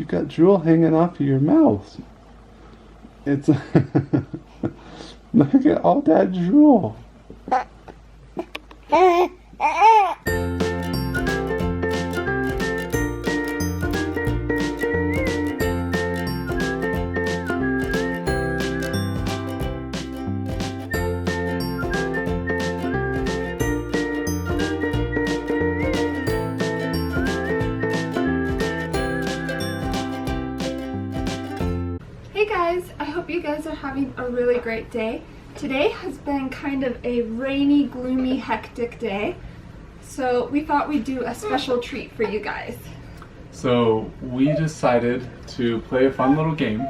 You got drool hanging off of your mouth. It's look at all that drool. Hey guys, I hope you guys are having a really great day. Today has been kind of a rainy, gloomy, hectic day, so we thought we'd do a special treat for you guys. So we decided to play a fun little game.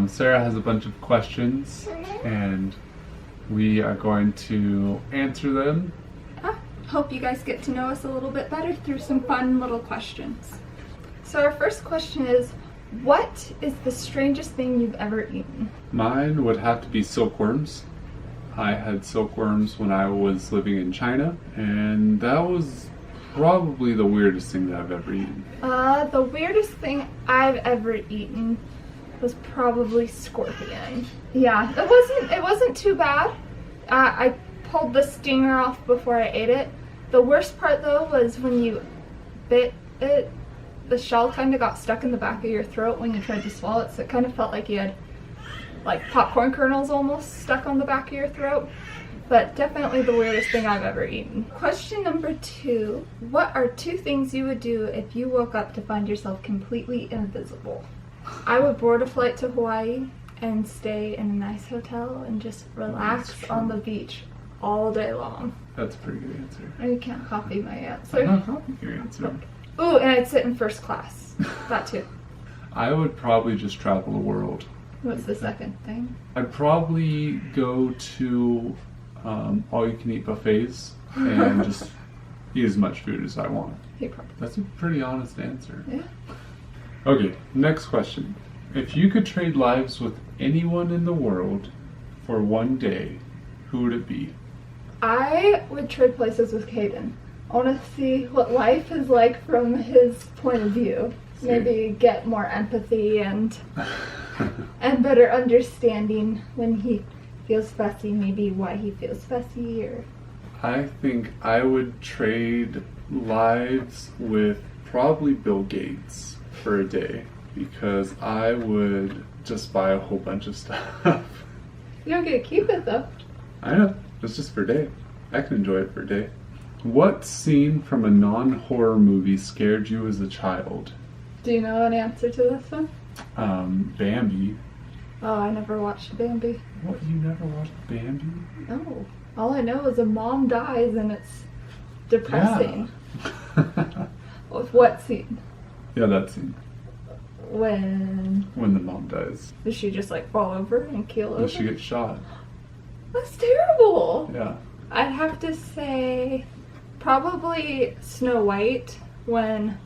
Sarah has a bunch of questions and we are going to answer them. Hope you guys get to know us a little bit better through some fun little questions. So our first question is, what is the strangest thing you've ever eaten? Mine would have to be silkworms. I had silkworms when I was living in China, and that was probably the weirdest thing that I've ever eaten. The weirdest thing I've ever eaten was probably scorpion. Yeah, it wasn't too bad. I pulled the stinger off before I ate it. The worst part though was when you bit it, the shell kind of got stuck in the back of your throat when you tried to swallow it, so it kind of felt like you had like popcorn kernels almost stuck on the back of your throat. But definitely the weirdest thing I've ever eaten. Question number 2. What are 2 things you would do if you woke up to find yourself completely invisible? I would board a flight to Hawaii and stay in a nice hotel and just relax on the beach all day long. That's a pretty good answer. And you can't copy my answer. I'm not copying your answer. Ooh, and I'd sit in first class. That too. I would probably just travel the world. What's the second thing? I'd probably go to all-you-can-eat buffets and just eat as much food as I want. That's a pretty honest answer. Yeah. Okay, next question. If you could trade lives with anyone in the world for one day, who would it be? I would trade places with Caden. I want to see what life is like from his point of view. Maybe get more empathy and better understanding when he feels fussy, maybe why he feels fussy. Or I think I would trade lives with probably Bill Gates for a day, because I would just buy a whole bunch of stuff. You don't get to keep it though. I know, it's just for a day. I can enjoy it for a day. What scene from a non-horror movie scared you as a child? Do you know an answer to this one? Bambi. Oh, I never watched Bambi. What, you never watched Bambi? No. All I know is a mom dies and it's depressing. Yeah. With what scene? Yeah, that scene. When the mom dies. does she just like fall over and keel over? Does she get shot? That's terrible. Yeah. I'd have to say probably Snow White, when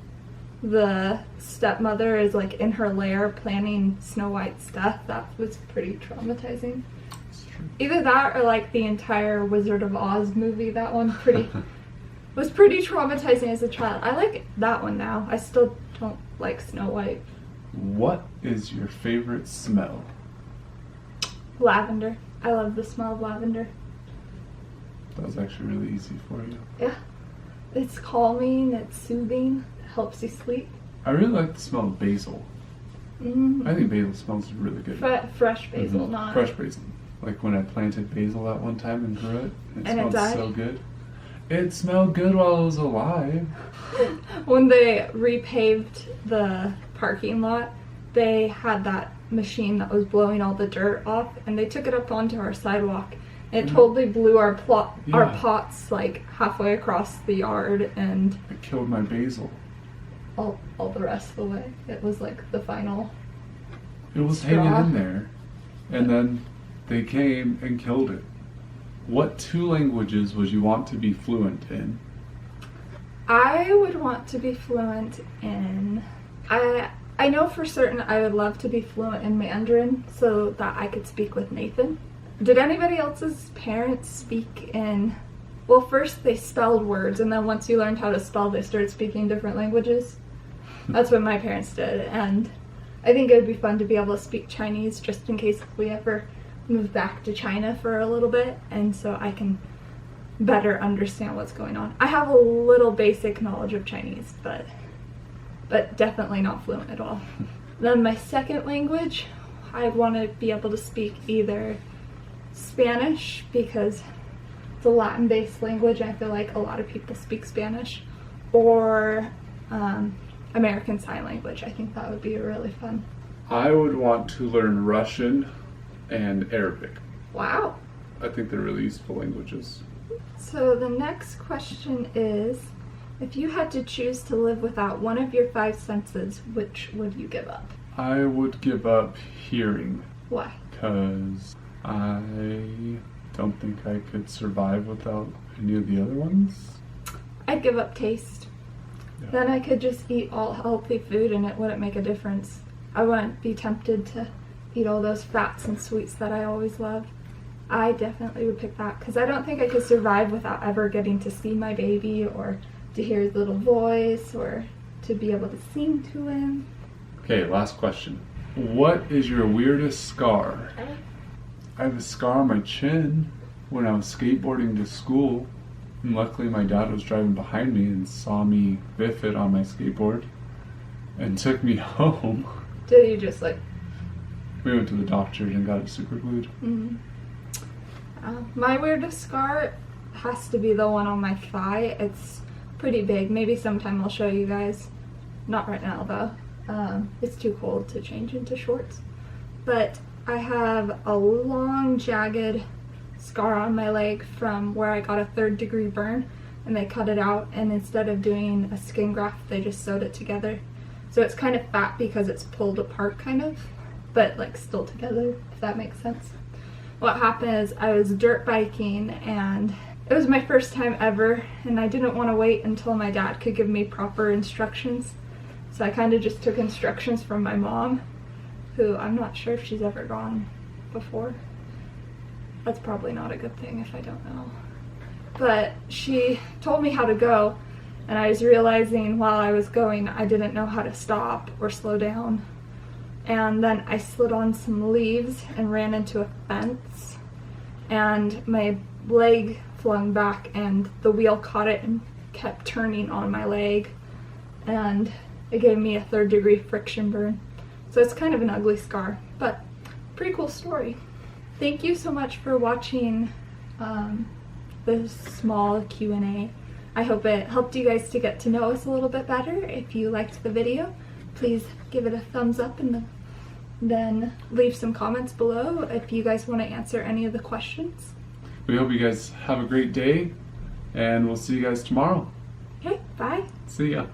the stepmother is like in her lair planning Snow White's death. That was pretty traumatizing. That's true. Either that or like the entire Wizard of Oz movie. That one was pretty traumatizing as a child. I like that one now. I still don't like Snow White. What is your favorite smell? Lavender. I love the smell of lavender. That was actually really easy for you. Yeah. It's calming, it's soothing, it helps you sleep. I really like the smell of basil. Mm-hmm. I think basil smells really good. Fresh basil, not... Fresh basil. Like when I planted basil that one time and grew it. It smelled so good. It smelled good while it was alive. When they repaved the parking lot, they had that machine that was blowing all the dirt off, and they took it up onto our sidewalk. It totally blew our pots like halfway across the yard, and it killed my basil. All the rest of the way. It was like the final It was straw. hanging in there, and then they came and killed it. What 2 languages would you want to be fluent in? I would want to be fluent in... I know for certain I would love to be fluent in Mandarin so that I could speak with Nathan. Did anybody else's parents speak in... Well, first they spelled words, and then once you learned how to spell, they started speaking different languages. That's what my parents did, and I think it would be fun to be able to speak Chinese just in case we ever move back to China for a little bit, and so I can better understand what's going on. I have a little basic knowledge of Chinese, but definitely not fluent at all. Then my second language, I want to be able to speak either Spanish, because it's a Latin-based language. I feel like a lot of people speak Spanish, or American Sign Language. I think that would be really fun. I would want to learn Russian and Arabic. Wow. I think they're really useful languages. So the next question is, if you had to choose to live without one of your 5 senses, which would you give up? I would give up hearing. Why? Because I don't think I could survive without any of the other ones. I'd give up taste. Yeah. Then I could just eat all healthy food and it wouldn't make a difference. I wouldn't be tempted to eat all those fats and sweets that I always loved. I definitely would pick that, because I don't think I could survive without ever getting to see my baby, or to hear his little voice, or to be able to sing to him. Okay, last question. What is your weirdest scar? I have a scar on my chin when I was skateboarding to school. And luckily my dad was driving behind me and saw me biff it on my skateboard and took me home. Did you just like... We went to the doctor and got it super glued. My weirdest scar has to be the one on my thigh. It's pretty big. Maybe sometime I'll show you guys. Not right now though. It's too cold to change into shorts. But I have a long, jagged scar on my leg from where I got a 3rd-degree burn, and they cut it out, and instead of doing a skin graft, they just sewed it together. So it's kind of fat because it's pulled apart kind of, but like still together, if that makes sense. What happened is I was dirt biking, and it was my first time ever, and I didn't want to wait until my dad could give me proper instructions. So I kind of just took instructions from my mom, who I'm not sure if she's ever gone before. That's probably not a good thing if I don't know. But she told me how to go, and I was realizing while I was going I didn't know how to stop or slow down. And then I slid on some leaves and ran into a fence, and my leg flung back and the wheel caught it and kept turning on my leg, and it gave me a 3rd-degree friction burn. So it's kind of an ugly scar, but pretty cool story. Thank you so much for watching this small Q&A. I hope it helped you guys to get to know us a little bit better. If you liked the video, please give it a thumbs up, and then leave some comments below if you guys want to answer any of the questions. We hope you guys have a great day, and we'll see you guys tomorrow. Okay, bye. See ya.